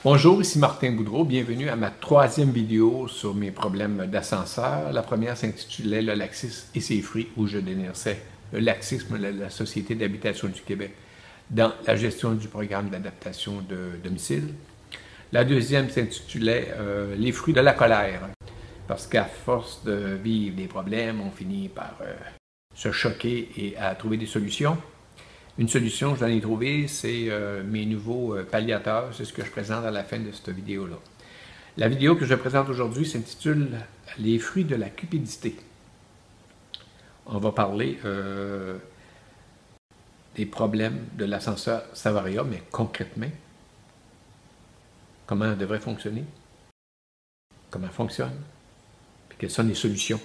Bonjour, ici Martin Boudreau. Bienvenue à ma troisième vidéo sur mes problèmes d'ascenseur. La première s'intitulait « Le laxisme et ses fruits » où je dénonçais le laxisme de la Société d'habitation du Québec dans la gestion du programme d'adaptation de domicile. La deuxième s'intitulait « Les fruits de la colère » parce qu'à force de vivre des problèmes, on finit par se choquer et à trouver des solutions. Une solution, j'en ai trouvé, c'est mes nouveaux palliateurs. C'est ce que je présente à la fin de cette vidéo-là. La vidéo que je présente aujourd'hui s'intitule « Les fruits de la cupidité ». On va parler des problèmes de l'ascenseur Savaria, mais concrètement, comment elle devrait fonctionner, comment elle fonctionne, puis quelles sont les solutions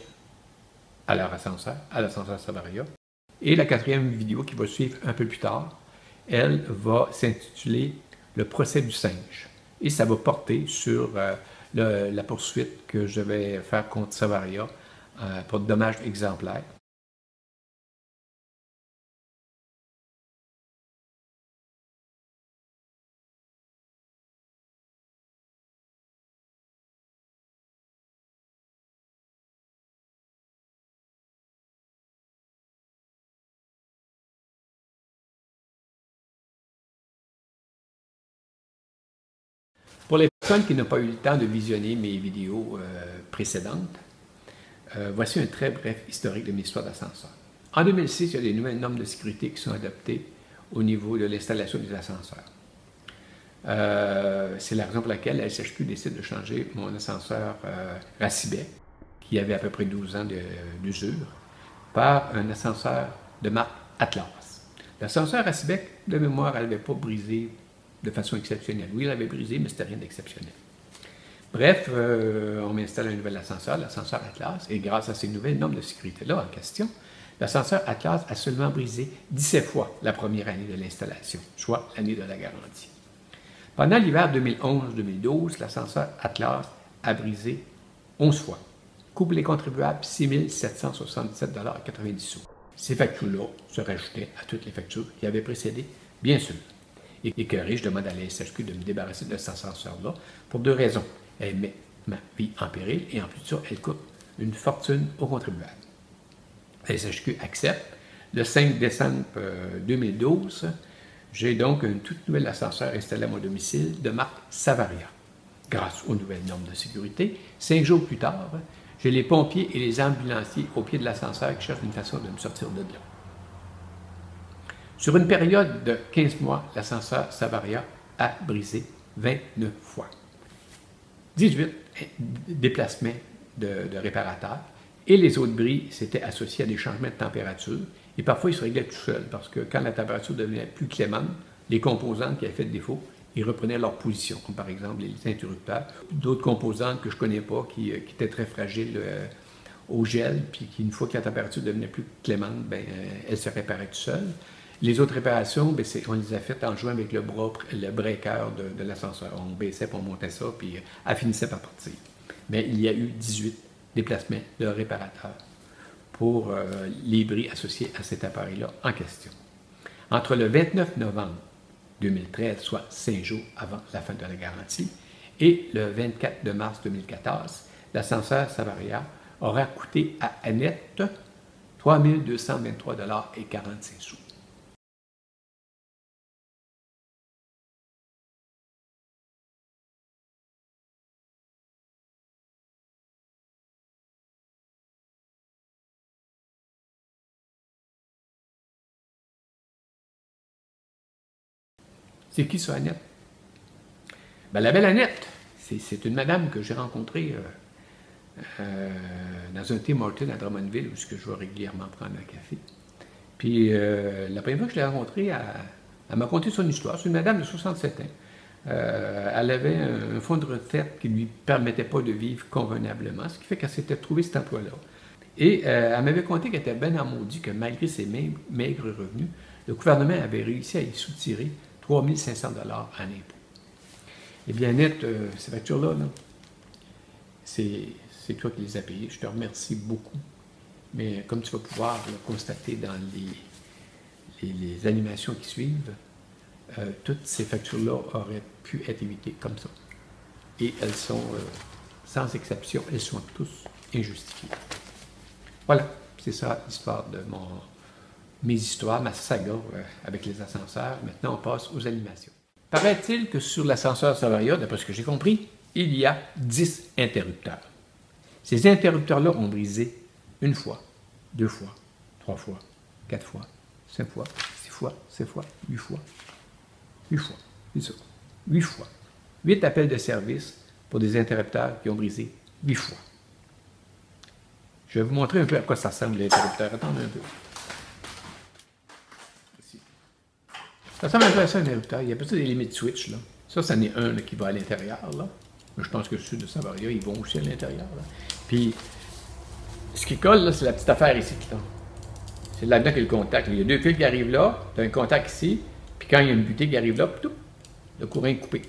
à leur ascenseur, à l'ascenseur Savaria. Et la quatrième vidéo qui va suivre un peu plus tard, elle va s'intituler « Le procès du singe ». Et ça va porter sur la poursuite que je vais faire contre Savaria pour dommages exemplaires. Pour les personnes qui n'ont pas eu le temps de visionner mes vidéos précédentes, voici un très bref historique de mes histoires d'ascenseur. En 2006, il y a des nouvelles normes de sécurité qui sont adoptées au niveau de l'installation des ascenseurs. C'est la raison pour laquelle la SHQ décide de changer mon ascenseur Racibet, qui avait à peu près 12 ans d'usure, par un ascenseur de marque Atlas. L'ascenseur Racibet, de mémoire, elle n'avait pas brisé de façon exceptionnelle. Oui, il avait brisé, mais c'était rien d'exceptionnel. Bref, on m'installe un nouvel ascenseur, l'ascenseur Atlas, et grâce à ces nouvelles normes de sécurité-là en question, l'ascenseur Atlas a seulement brisé 17 fois la première année de l'installation, soit l'année de la garantie. Pendant l'hiver 2011-2012, l'ascenseur Atlas a brisé 11 fois. Coût pour les contribuables, 6 777,90 $. Ces factures-là se rajoutaient à toutes les factures qui avaient précédé, bien sûr. Écœuré, je demande à la SHQ de me débarrasser de cet ascenseur-là pour deux raisons. Elle met ma vie en péril et en plus de ça, elle coûte une fortune aux contribuables. La SHQ accepte. Le 5 décembre 2012, j'ai donc un tout nouvel ascenseur installé à mon domicile de marque Savaria. Grâce aux nouvelles normes de sécurité, 5 jours plus tard, j'ai les pompiers et les ambulanciers au pied de l'ascenseur qui cherchent une façon de me sortir de là. Sur une période de 15 mois, l'ascenseur Savaria a brisé 29 fois. 18 déplacements de réparateurs et les autres bris s'étaient associés à des changements de température et parfois ils se réglaient tout seuls parce que quand la température devenait plus clémente, les composantes qui avaient fait défaut, ils reprenaient leur position, comme par exemple les interrupteurs, d'autres composantes que je ne connais pas qui étaient très fragiles au gel, puis qu'une fois que la température devenait plus clémente, elles se réparaient tout seules. Les autres réparations, on les a faites en jouant avec le breaker de l'ascenseur. On baissait, puis on montait ça, puis elle finissait par partir. Mais il y a eu 18 déplacements de réparateurs pour les bris associés à cet appareil-là en question. Entre le 29 novembre 2013, soit 5 jours avant la fin de la garantie, et le 24 mars 2014, l'ascenseur Savaria aura coûté à Annette 3 223,45 $. C'est qui ça, Annette? La belle Annette, c'est une madame que j'ai rencontrée dans un Tim Hortons à Drummondville, où je vais régulièrement prendre un café. Puis la première fois que je l'ai rencontrée, elle m'a conté son histoire. C'est une madame de 67 ans. Elle avait un fonds de retraite qui ne lui permettait pas de vivre convenablement, ce qui fait qu'elle s'était trouvée cet emploi-là. Et elle m'avait conté qu'elle était bien en maudit que malgré ses maigres revenus, le gouvernement avait réussi à y soutirer 3 500 $ en impôts. Eh bien, Annette, ces factures-là, c'est toi qui les as payées. Je te remercie beaucoup. Mais comme tu vas pouvoir le constater dans les animations qui suivent, toutes ces factures-là auraient pu être évitées comme ça. Et elles sont, sans exception, elles sont tous injustifiées. Voilà, c'est ça l'histoire de mes histoires, ma saga avec les ascenseurs. Maintenant, on passe aux animations. Paraît-il que sur l'ascenseur Savaria, d'après ce que j'ai compris, il y a 10 interrupteurs. Ces interrupteurs-là ont brisé une fois, 2 fois, 3 fois, 4 fois, 5 fois, 6 fois, 7 fois, 8 fois. 8 fois, c'est ça. 8 fois. 8 appels de service pour des interrupteurs qui ont brisé 8 fois. Je vais vous montrer un peu à quoi ça ressemble l'interrupteur. Attendez un peu. Ici. Ça ressemble un peu à ça, un interrupteur. Il y a peut-être des limites switch, là. Ça, c'en est un là, qui va à l'intérieur, là. Mais je pense que ceux de Savaria, ils vont aussi à l'intérieur, là. Puis, ce qui colle, là, c'est la petite affaire ici, là. C'est là-dedans qu'il y a le contact. Il y a 2 fils qui arrivent là, tu as un contact ici, puis quand il y a une butée qui arrive là, tout, le courant est coupé.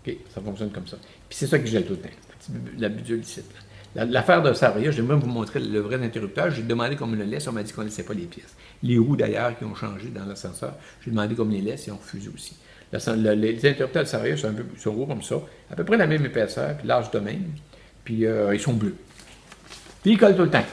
OK, ça fonctionne comme ça. Puis c'est ça que gèle tout le temps, la bidule ici. L'affaire de Savaria, j'aimerais vous montrer le vrai interrupteur. J'ai demandé qu'on me le laisse, on m'a dit qu'on ne laissait pas les pièces. Les roues d'ailleurs qui ont changé dans l'ascenseur, j'ai demandé qu'on me les laisse et on refusé aussi. Les interrupteurs de Savaria sont gros comme ça, à peu près la même épaisseur, puis large de même, puis ils sont bleus. Puis ils collent tout le temps.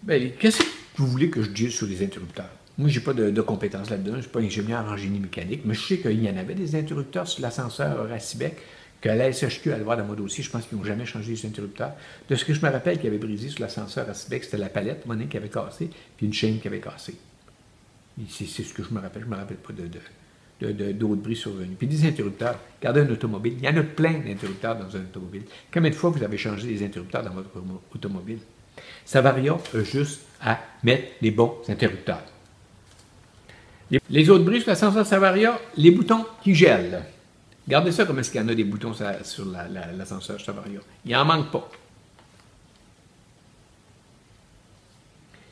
Bien, qu'est-ce que vous voulez que je dise sur les interrupteurs? Moi, je n'ai pas de compétences là-dedans, je ne suis pas ingénieur en génie mécanique, mais je sais qu'il y en avait des interrupteurs sur l'ascenseur Racibec, que la SHQ allait voir dans mon dossier, je pense qu'ils n'ont jamais changé les interrupteurs. De ce que je me rappelle qui avait brisé sur l'ascenseur Racibec, c'était la palette monnaie qui avait cassé, puis une chaîne qui avait cassé. C'est ce que je me rappelle pas d'autres bris survenus. Puis des interrupteurs, regardez un automobile, il y en a plein d'interrupteurs dans un automobile. Combien de fois vous avez changé des interrupteurs dans votre automobile? Savaria a juste à mettre les bons interrupteurs. Les autres bris sur l'ascenseur Savaria, les boutons qui gèlent. Regardez ça comme est-ce qu'il y en a des boutons sur l'ascenseur Savaria. Il n'en manque pas.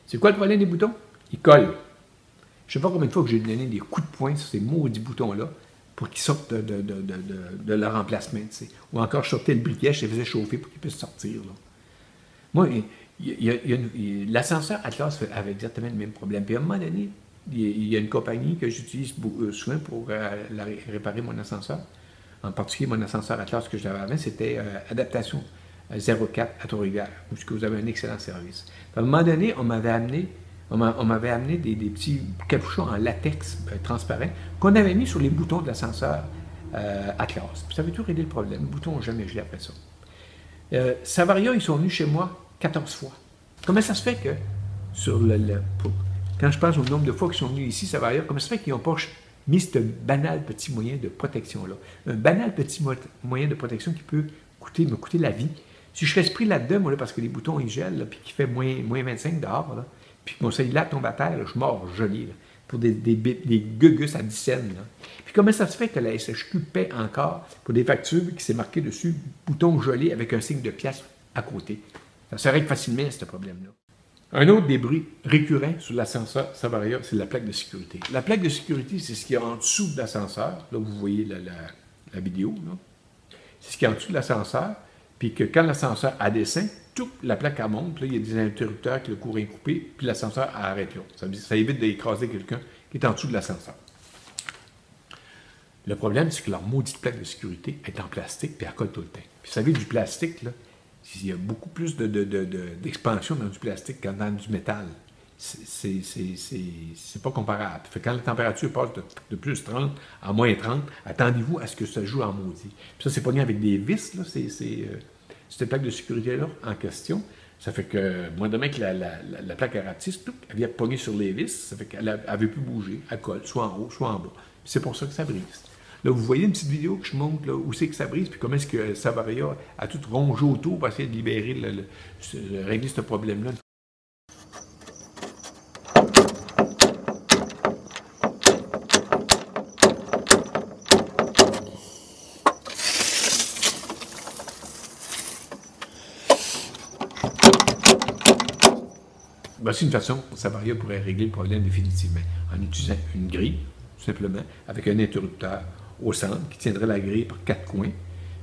C'est quoi le problème des boutons? Ils collent. Je ne sais pas combien de fois que j'ai donné des coups de poing sur ces maudits boutons-là pour qu'ils sortent de leur emplacement. T'sais. Ou encore, je sortais le briquet, je les faisais chauffer pour qu'ils puissent sortir. Là. Moi, l'ascenseur Atlas avait exactement le même problème. Puis à un moment donné, il y a une compagnie que j'utilise souvent pour réparer mon ascenseur. En particulier, mon ascenseur Atlas que j'avais avant, c'était Adaptation 04 à Trois-Rivières, où vous avez un excellent service. À un moment donné, on m'avait amené des petits capuchons en latex transparent qu'on avait mis sur les boutons de l'ascenseur Atlas. Puis ça avait tout réglé le problème. Les boutons n'ont jamais gelé après ça. Savaria, ils sont venus chez moi 14 fois. Comment ça se fait que, quand je pense au nombre de fois qu'ils sont venus ici, Savaria, comment ça se fait qu'ils n'ont pas mis ce banal petit moyen de protection-là? Un banal petit moyen de protection qui peut me coûter la vie. Si je reste pris là-dedans, moi, là, parce que les boutons, ils gèlent, là, puis qu'il fait moins 25 dehors, là, puis que mon cellulaire tombe à terre, là, je mords joli, là, pour des gugus à 10 cents. Là. Puis comment ça se fait que la SHQ paie encore pour des factures qui s'est marqué dessus, bouton gelé avec un signe de pièce à côté? Ça se règle facilement, ce problème-là. Un autre des bruits récurrents sur l'ascenseur Savaria, c'est la plaque de sécurité. La plaque de sécurité, c'est ce qui est en dessous de l'ascenseur. Là, vous voyez la vidéo. C'est ce qui est en dessous de l'ascenseur. Puis que quand l'ascenseur a descend, toute la plaque monte. Là, il y a des interrupteurs que le courant est coupé, puis l'ascenseur arrête là. Ça évite d'écraser quelqu'un qui est en dessous de l'ascenseur. Le problème, c'est que leur maudite plaque de sécurité est en plastique, puis elle colle tout le temps. Puis vous savez, du plastique, là, il y a beaucoup plus d'expansion dans du plastique que dans du métal. C'est pas comparable. Fait que quand la température passe de plus 30 à moins 30, attendez-vous à ce que ça joue en maudit. Puis ça, c'est pogné avec des vis, là, cette plaque de sécurité-là en question. Ça fait que, moins demain que la plaque est ratisse, elle vient pogner sur les vis, ça fait qu'elle ne veut plus bouger, elle colle, soit en haut, soit en bas. Puis c'est pour ça que ça brise. Là, vous voyez une petite vidéo que je montre là, où c'est que ça brise, puis comment est-ce que Savaria a tout rongé autour pour essayer de libérer, régler ce problème-là. Voici une façon dont Savaria pourrait régler le problème définitivement, en utilisant une grille, tout simplement, avec un interrupteur au centre qui tiendrait la grille par 4 coins,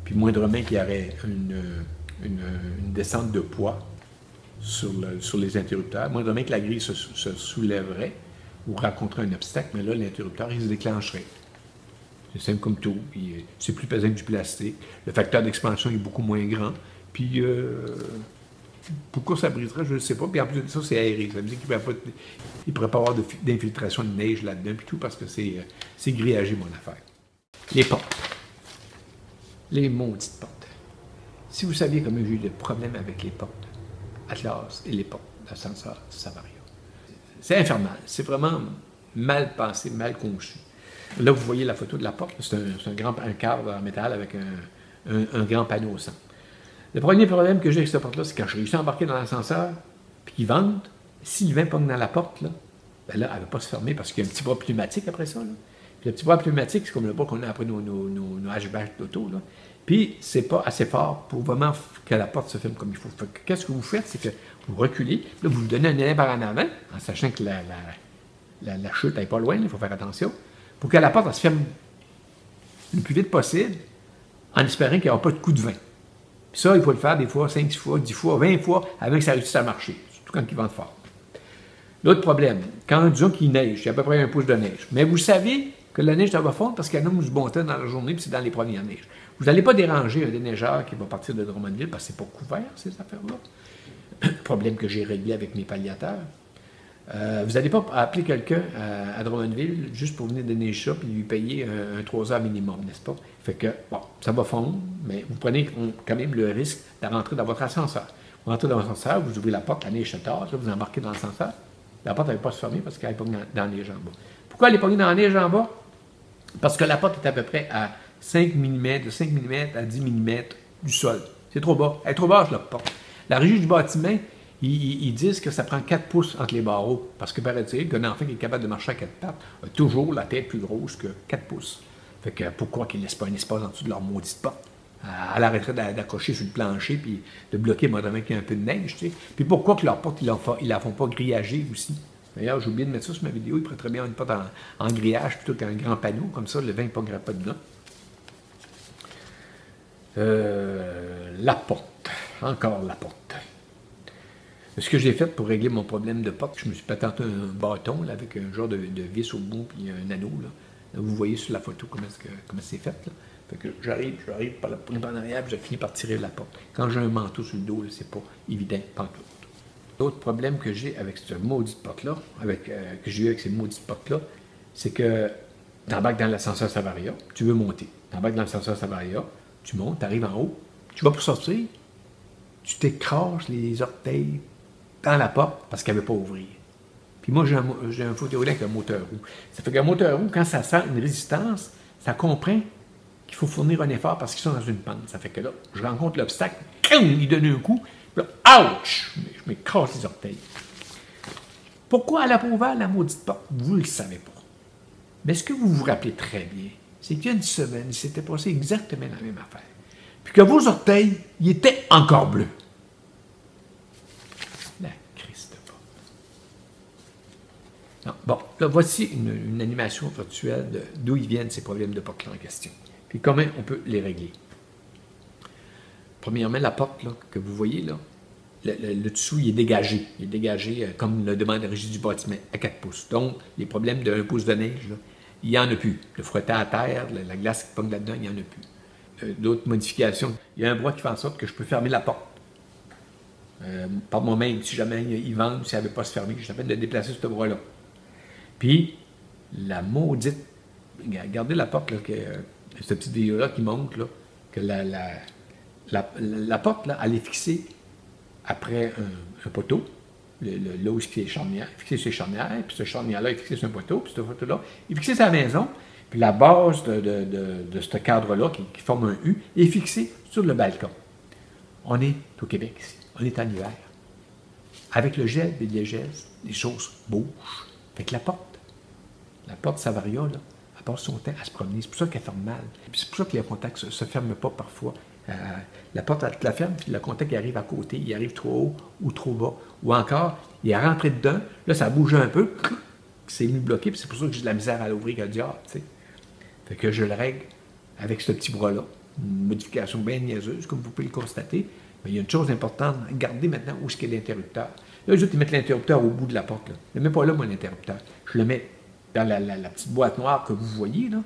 puis moindrement qu'il y aurait une descente de poids sur les interrupteurs, moindrement que la grille se soulèverait, ou rencontrer un obstacle, mais là, l'interrupteur, il se déclencherait. C'est simple comme tout, puis c'est plus pesant que du plastique. Le facteur d'expansion est beaucoup moins grand, puis pourquoi ça briserait, je ne sais pas. Puis en plus de ça, c'est aéré. Ça veut dire qu'il ne pourrait pas avoir d'infiltration de neige là-dedans, puis tout, parce que c'est grillagé, mon affaire. Les portes. Les maudites portes. Si vous saviez comment j'ai eu des problèmes avec les portes Atlas et les portes d'ascenseur Savaria, c'est infernal. C'est vraiment mal pensé, mal conçu. Là, vous voyez la photo de la porte. C'est un cadre en métal avec un grand panneau au centre. Le premier problème que j'ai avec cette porte-là, c'est quand je réussis à embarquer dans l'ascenseur, puis qu'il vente, si le vent pogne dans la porte, là, ben là, elle ne va pas se fermer parce qu'il y a un petit bras pneumatique après ça. Là. Puis le petit bras pneumatique, c'est comme le bras qu'on a après nos hatchbacks d'auto. Puis, c'est pas assez fort pour vraiment que la porte se ferme comme il faut. Qu'est-ce que vous faites? C'est que vous reculez, là, vous donnez un élan par en avant, en sachant que la chute n'est pas loin, il faut faire attention, pour que la porte elle se ferme le plus vite possible, en espérant qu'il n'y aura pas de coup de vent. Puis ça, il faut le faire des fois 5, 6 fois, 10 fois, 20 fois, avant que ça réussisse à marcher, surtout quand il vente fort. L'autre problème, quand disons qu'il neige, il y a à peu près 1 pouce de neige, mais vous savez que la neige, ça va fondre parce qu'il y en a du bon temps dans la journée, puis c'est dans les premières neiges. Vous n'allez pas déranger un déneigeur qui va partir de Drummondville parce que c'est pas couvert, ces affaires-là. Problème que j'ai réglé avec mes palliateurs. Vous n'allez pas appeler quelqu'un à Drummondville juste pour venir déneiger ça puis lui payer un 3 heures minimum, n'est-ce pas? Fait que, bon, ça va fondre, mais vous prenez quand même le risque de rentrer dans votre ascenseur. Vous rentrez dans l'ascenseur, vous ouvrez la porte, la neige se tasse, vous embarquez dans l'ascenseur. La porte ne va pas se fermer parce qu'elle est pognée dans la neige en bas. Pourquoi elle est pognée dans la neige en bas? Parce que la porte est à peu près à 5 mm, de 5 mm à 10 mm du sol. C'est trop bas. Elle est trop basse, la porte. La régie du bâtiment, ils disent que ça prend 4 pouces entre les barreaux. Parce que, paraît-il, qu'un enfant qui est capable de marcher à 4 pattes a toujours la tête plus grosse que 4 pouces. Fait que pourquoi qu'ils ne laissent pas un espace en dessous de leur maudite porte? Elle arrêterait d'accrocher sur le plancher puis de bloquer modérément qu'il y a un peu de neige, tu sais. Puis pourquoi que leur porte, ils la font pas grillager aussi? D'ailleurs, j'ai oublié de mettre ça sur ma vidéo. Il pourrait très bien une porte en grillage plutôt qu'un grand panneau. Comme ça, le vent ne pognerait pas dedans. La porte. Encore la porte. Ce que j'ai fait pour régler mon problème de porte, je me suis patenté un bâton là, avec un genre de vis au bout et un anneau. Là. Là, vous voyez sur la photo comment c'est fait. Là. Fait que j'arrive par en arrière, je finis par tirer la porte. Quand j'ai un manteau sur le dos, c'est pas évident, pas tout. L'autre problème que j'ai avec cette maudite porte-là, que j'ai eu avec ces maudites portes-là, c'est que tu embarques dans l'ascenseur Savaria, tu veux monter. Tu embarques dans l'ascenseur Savaria, tu montes, tu arrives en haut, tu vas pour sortir, tu t'écrases les orteils dans la porte parce qu'elle ne veut pas ouvrir. Puis moi, j'ai un fauteuil avec un moteur roue. Ça fait qu'un moteur roue, quand ça sent une résistance, ça comprend qu'il faut fournir un effort parce qu'ils sont dans une pente. Ça fait que là, je rencontre l'obstacle, il donne un coup, puis là, ouch! Je m'écrase les orteils. Pourquoi elle n'a pas ouvert la maudite porte? Vous ne le savez pas. Mais ce que vous vous rappelez très bien, c'est qu'il y a une semaine, il s'était passé exactement la même affaire. Puis que vos orteils, ils étaient encore bleus. La Christ de porte. Non, bon, là, voici une animation virtuelle d'où ils viennent ces problèmes de porte-là en question. Puis comment on peut les régler. Premièrement, la porte là, que vous voyez, là, le dessous, il est dégagé. Il est dégagé comme le demande la régie du bâtiment, à 4 pouces. Donc, les problèmes de 1 pouce de neige, là, il n'y en a plus. Le frotter à terre, la glace qui pogne là-dedans, il n'y en a plus. D'autres modifications. Il y a un bras qui fait en sorte que je peux fermer la porte. Par moi-même, si jamais il vente, si elle ne veut pas se fermer, je t'appelle de déplacer ce bras-là. Puis, la maudite... Regardez la porte, là, cette petite vidéo-là qui montre là, que la porte, là, elle est fixée après un poteau, là où il est charnière, fixé sur les charnières, puis ce charnière-là est fixé sur un poteau, puis ce poteau-là est fixé sur la maison, puis la base de ce cadre-là, qui forme un U, est fixée sur le balcon. On est au Québec ici, on est en hiver. Avec le gel et les gels, les choses bougent. Fait que la porte Savaria, là, elle passe son temps à se promener. C'est pour ça qu'elle ferme mal. C'est pour ça que les contacts ne se ferment pas parfois. La porte, elle te la ferme, puis le contact il arrive à côté, il arrive trop haut ou trop bas. Ou encore, il est rentré dedans, là, ça bouge un peu, c'est mis bloqué, puis c'est pour ça que j'ai de la misère à l'ouvrir qu'à diable, tu sais. Fait que je le règle avec ce petit bras-là. Une modification bien niaiseuse, comme vous pouvez le constater. Mais il y a une chose importante, regardez maintenant où est-ce qu'est l'interrupteur. Là, les autres, ils mettent l'interrupteur au bout de la porte. Là. Je ne le mets pas là, moi, l'interrupteur. Je le mets dans la petite boîte noire que vous voyez, là.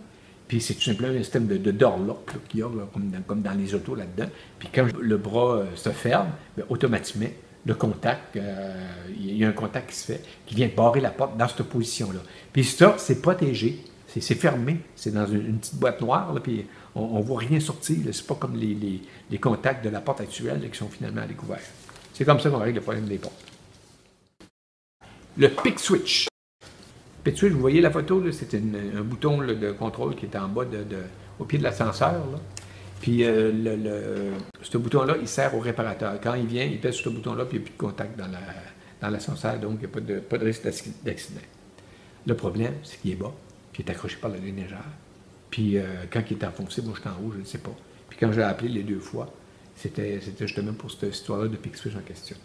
Puis c'est tout simplement un système de door-lock qu'il y a, là, comme dans les autos là-dedans. Puis quand le bras se ferme, bien, automatiquement, le contact, il y a un contact qui se fait, qui vient barrer la porte dans cette position-là. Puis ça, c'est protégé, c'est fermé, c'est dans une petite boîte noire, là, puis on ne voit rien sortir. C'est pas comme les contacts de la porte actuelle là, qui sont finalement à découvert. C'est comme ça qu'on règle le problème des portes. Le pick switch. Le pick switch, vous voyez la photo, c'est un bouton là, de contrôle qui est en bas au pied de l'ascenseur. Puis ce bouton-là, il sert au réparateur. Quand il vient, il pèse sur ce bouton-là, puis il n'y a plus de contact dans l'ascenseur, donc il n'y a pas de risque d'accident. Le problème, c'est qu'il est bas, puis il est accroché par la ligne légère. Puis quand il est enfoncé, moi je suis en haut, je ne sais pas. Puis quand j'ai appelé les 2 fois, c'était justement pour cette histoire-là de pick switch en question.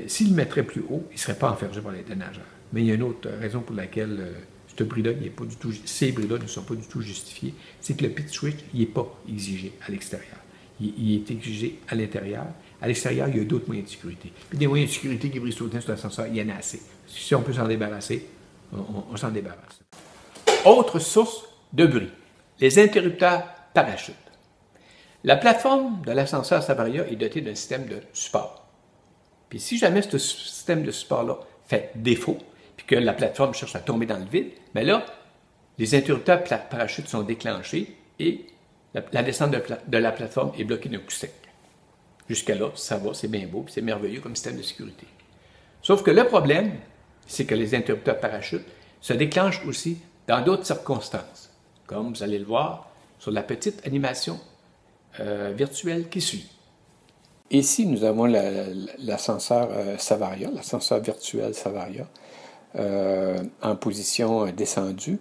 S'il le mettrait plus haut, il ne serait pas enfergé par les dénageurs. Mais il y a une autre raison pour laquelle ce bris-là, ces bris-là ne sont pas du tout justifiés, c'est que le pick switch, il n'est pas exigé à l'extérieur. Il est exigé à l'intérieur. À l'extérieur, il y a d'autres moyens de sécurité. Puis des moyens de sécurité qui brisent tout le temps sur l'ascenseur, il y en a assez. Si on peut s'en débarrasser, on s'en débarrasse. Autre source de bruit, les interrupteurs parachutes. La plateforme de l'ascenseur Savaria est dotée d'un système de support. Puis si jamais ce système de support-là fait défaut, puis que la plateforme cherche à tomber dans le vide, bien là, les interrupteurs parachutes sont déclenchés et la descente de la plateforme est bloquée d'un coup sec. Jusqu'à là, ça va, c'est bien beau, puis c'est merveilleux comme système de sécurité. Sauf que le problème, c'est que les interrupteurs parachutes se déclenchent aussi dans d'autres circonstances, comme vous allez le voir sur la petite animation virtuelle qui suit. Ici, nous avons l'ascenseur Savaria, l'ascenseur virtuel Savaria, en position descendue.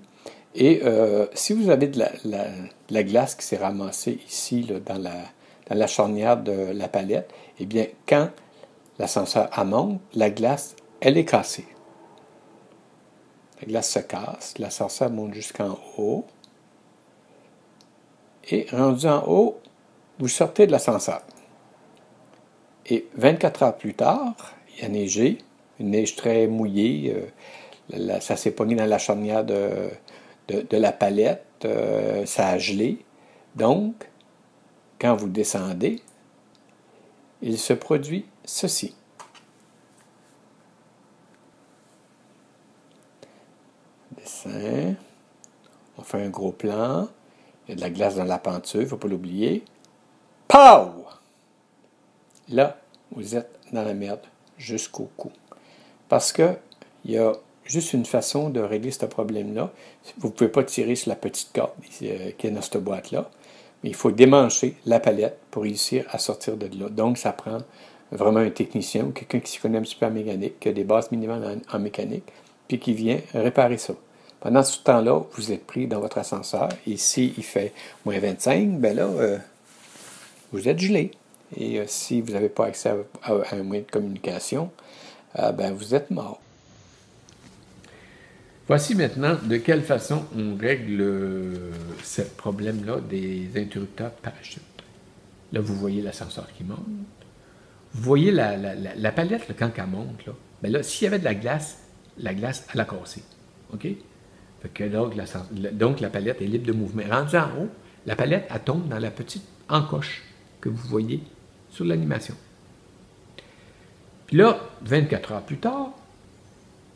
Et si vous avez de la glace qui s'est ramassée ici, là, dans la charnière de la palette, eh bien, quand l'ascenseur monte, la glace, elle est cassée. La glace se casse, l'ascenseur monte jusqu'en haut. Et rendu en haut, vous sortez de l'ascenseur. Et 24 heures plus tard, il a neigé, une neige très mouillée, ça s'est pogné dans la charnière de la palette, ça a gelé. Donc, quand vous descendez, il se produit ceci. Dessin, on fait un gros plan, il y a de la glace dans la peinture, il ne faut pas l'oublier. Pow! Là, vous êtes dans la merde jusqu'au cou. Parce qu'il y a juste une façon de régler ce problème-là. Vous ne pouvez pas tirer sur la petite corde qui est dans cette boîte-là, mais il faut démancher la palette pour réussir à sortir de là. Donc, ça prend vraiment un technicien ou quelqu'un qui s'y connaît un petit peu en mécanique, qui a des bases minimales en mécanique, puis qui vient réparer ça. Pendant ce temps-là, vous êtes pris dans votre ascenseur. Et s'il fait moins 25, bien là, vous êtes gelé. Et si vous n'avez pas accès à un moyen de communication, ben vous êtes mort. Voici maintenant de quelle façon on règle ce problème-là des interrupteurs parachutes. Là, vous voyez l'ascenseur qui monte. Vous voyez la palette là, quand elle monte. Là, ben là, s'il y avait de la glace, elle a cassé. OK? Fait que donc, la palette est libre de mouvement. Rendue en haut, la palette, elle tombe dans la petite encoche que vous voyez sur l'animation. Puis là, 24 heures plus tard,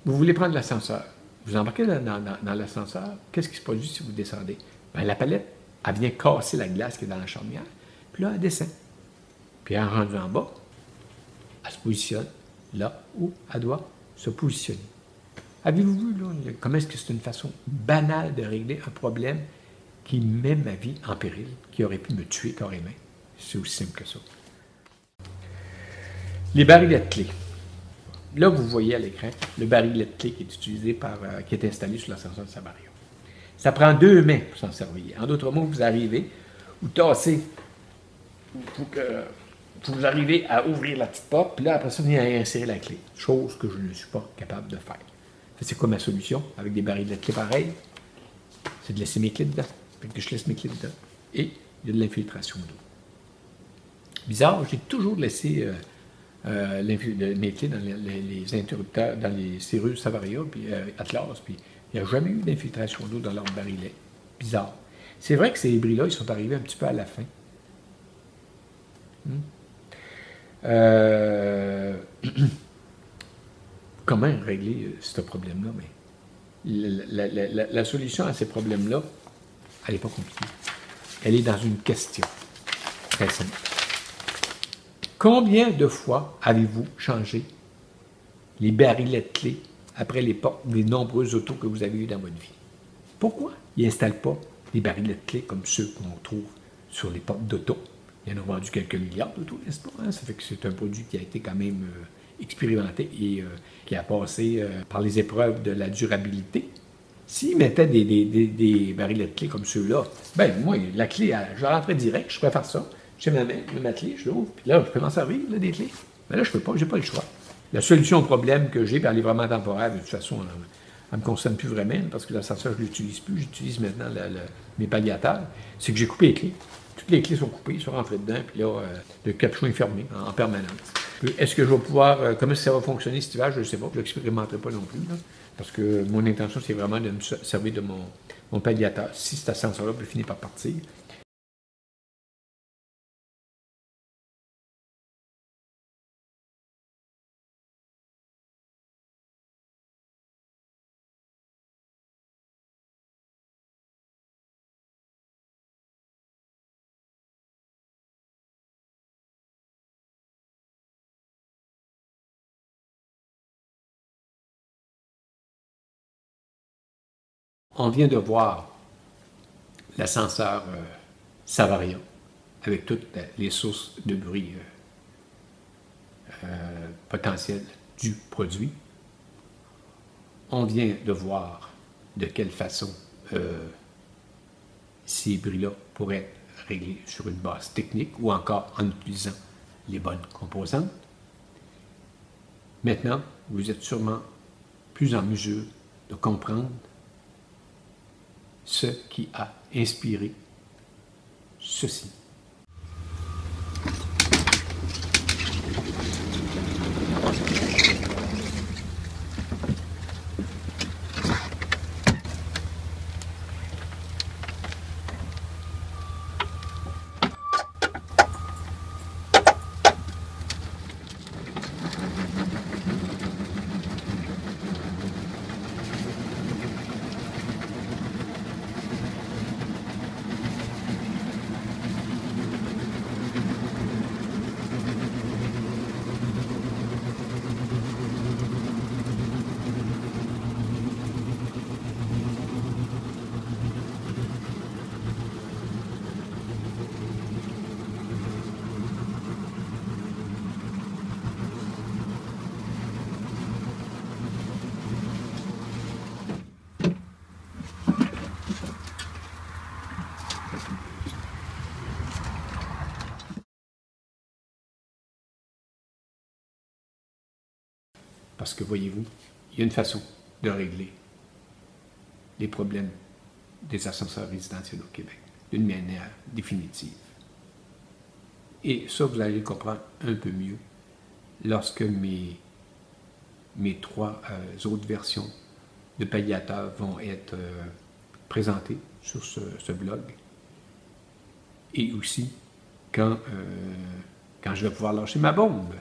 vous voulez prendre l'ascenseur. Vous embarquez dans l'ascenseur, qu'est-ce qui se produit si vous descendez? Bien, la palette, elle vient casser la glace qui est dans la charnière, puis là, elle descend. Puis en rendu en bas, elle se positionne là où elle doit se positionner. Avez-vous vu là, comment est-ce que c'est une façon banale de régler un problème qui met ma vie en péril, qui aurait pu me tuer carrément? C'est aussi simple que ça. Les barillets de clés. Là, vous voyez à l'écran le barillet de clés qui est utilisé qui est installé sur l'ascenseur de Savaria. Ça prend 2 mains pour s'en servir. En d'autres mots, vous arrivez, vous tassez pour que vous arrivez à ouvrir la petite porte, puis là, après ça, vous venez à insérer la clé. Chose que je ne suis pas capable de faire. C'est quoi ma solution avec des barillets de clés pareils? C'est de laisser mes clés dedans. Fait que je laisse mes clés dedans. Et il y a de l'infiltration d'eau. Bizarre, j'ai toujours laissé mes clés dans les interrupteurs, dans les serrures Savaria, puis Atlas, puis il n'y a jamais eu d'infiltration d'eau dans leur barillet. Bizarre. C'est vrai que ces bris-là, ils sont arrivés un petit peu à la fin. Comment régler ce problème-là? Mais la solution à ces problèmes-là, elle n'est pas compliquée. Elle est dans une question très simple. Combien de fois avez-vous changé les barillets de clés après les portes des nombreuses autos que vous avez eues dans votre vie? Pourquoi ils n'installent pas des barillets de clés comme ceux qu'on trouve sur les portes d'auto? Ils en ont vendu quelques milliards d'autos, n'est-ce pas? Ça fait que c'est un produit qui a été quand même expérimenté et qui a passé par les épreuves de la durabilité. S'ils mettaient des barillets de clés comme ceux-là, ben moi, la clé, je rentrais direct, je pourrais faire ça. J'ai ma clé, je l'ouvre, puis là, je peux m'en servir, là, des clés. Mais là, je peux pas, j'ai pas le choix. La solution au problème que j'ai, puis elle est vraiment temporaire, de toute façon, elle ne me concerne plus vraiment, parce que l'ascenseur, je ne l'utilise plus, j'utilise maintenant mes palliateurs, c'est que j'ai coupé les clés. Toutes les clés sont coupées, ils sont rentrées dedans, puis là, le capuchon est fermé en permanence. Est-ce que je vais pouvoir, comment ça va fonctionner cet hiver, je ne sais pas, je ne l'expérimenterai pas non plus, là, parce que mon intention, c'est vraiment de me servir de mon palliateur. Si cet ascenseur-là peut finir par partir, on vient de voir l'ascenseur Savaria, avec toutes les sources de bruit potentielles du produit. On vient de voir de quelle façon ces bruits-là pourraient être réglés sur une base technique ou encore en utilisant les bonnes composantes. Maintenant, vous êtes sûrement plus en mesure de comprendre ce qui a inspiré ceci. Parce que, voyez-vous, il y a une façon de régler les problèmes des ascenseurs résidentiels au Québec d'une manière définitive. Et ça, vous allez le comprendre un peu mieux lorsque mes trois autres versions de palliateurs vont être présentées sur ce blog. Et aussi quand je vais pouvoir lâcher ma bombe.